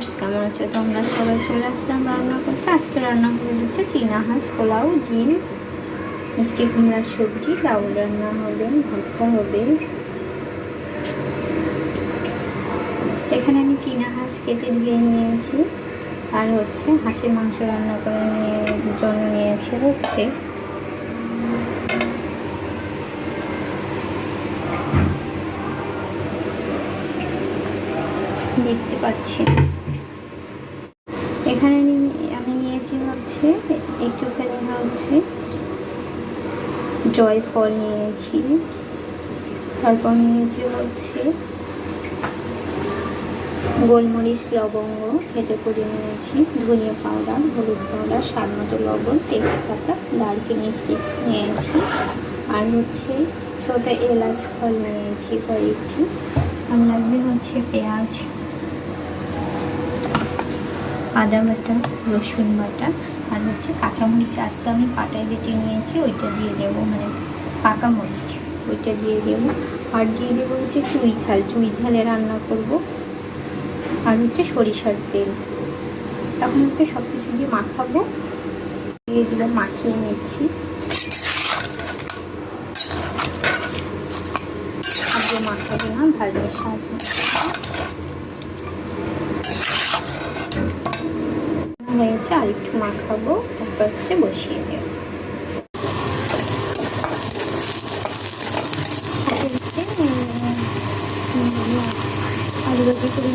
Viewers, কেমন আছে তোমরা সবাই? চলে আসলাম রান্না করতে। আজকে রান্না করে দিচ্ছে চীনা হাঁস, পোলাও, ডিম, মিষ্টি কুমড়ার সবজি, ডাউল রান্না হবে, ভর্তা হবে। এখানে আমি চীনা হাঁস কেটে ধুয়ে নিয়েছি, আর হাঁসের মাংস রান্না করে জন্য নিয়েছি দেখতে পাচ্ছি। এখানে আমি নিয়েছি একটুখানি জয়ফল নিয়েছি, তারপর নিয়েছি গোলমরিচ, লবঙ্গ খেতে করে নিয়েছি, ধনিয়া পাউডার, হলুদ পাউডার, স্বাদ মতো লবণ, তেজপাতা, দারচিনি স্টিক্স নিয়েছি, আর ছোট এলাচ ফল নিয়েছি কয়েকটি। আর লাগবে পেঁয়াজ, আদা বাটা, রসুন বাটা, আর কাঁচামরিচ আজকে আমি পাটায় বেটে নিয়েছি, ওইটা দিয়ে দেবো, পাকা মরিচ ওইটা দিয়ে দেবো। আর দিয়ে দেবো চুই ঝালে রান্না করব, আর সরিষার তেল। এখন সব কিছু দিয়ে মাখাবো, দিয়ে দিলাম, মাখিয়ে নিচ্ছি। আগে মাখাবো না, ভাজের সাহায্যে হয়েছে, আর একটু মাখাবো, তারপর বসিয়ে দেবো। আলু ভাজি করে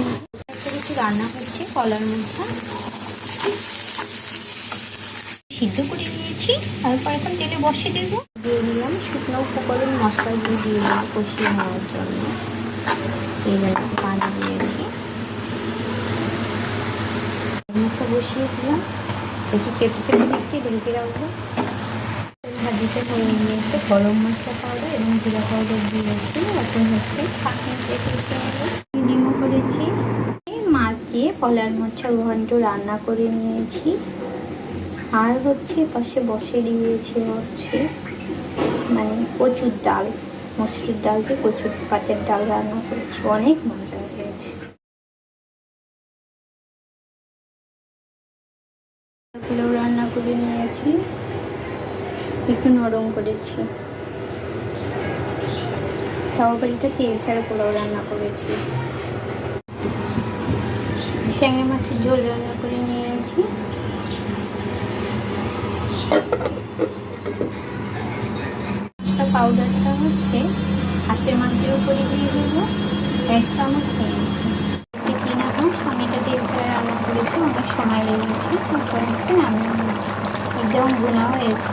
কিছু রান্না হচ্ছে, কলার মধ্যে সিদ্ধ করে নিয়েছি, তারপর এখন তেলে বসিয়ে দেবো। দিয়ে দিলাম শুকনো উপকরণ, মশলা দিয়ে দিলাম কষিয়ে নেওয়ার জন্য। এইবার পানি দিয়েছি, বসিয়ে দিলাম, একটু চেপে চেপে দিচ্ছি, ঢেকে রাখবো। ভাজিতে হয়ে নিয়েছে, গরম মশলা পাউডার এবং জিরা পাউডার দিয়েছি। এখন 5 মিনিট রেখে দিতে হবে। ডিমও করেছি, মাছ দিয়ে কলার মোচা ঘন্ট রান্না করে নিয়েছি। আর পাশে বসে দিয়েছি কচুর ডাল, মসুর ডাল দিয়ে কচুর পাতের ডাল রান্না করেছি, অনেক মজা হয়েছে। পোলাও রান্না করে নিয়েছি, একটু নরম করেছি। তাওয়া বাড়িটা তেল ছাড়া পোলাও রান্না করেছি। ট্যাংরা মাছের ঝোল রান্না করে নিয়েছি। পাউডারটা হাঁসের মাংসের উপরে দিয়ে দেবো, 1 চামচ নিয়েছি। চীনা হাঁস আমি এটা তেল ছাড়া রান্না করেছি, অনেক সময় লেগেছে। তারপর নামিয়ে একদম গুঁড়া হয়েছে।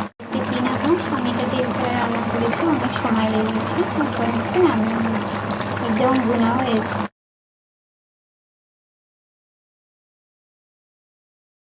চীনা হাঁস আমি এটা তেল ছাড়া রান্না করেছি, অনেক সময় লেগেছে। তারপর নামিয়ে একদম গুঁড়া হয়েছে।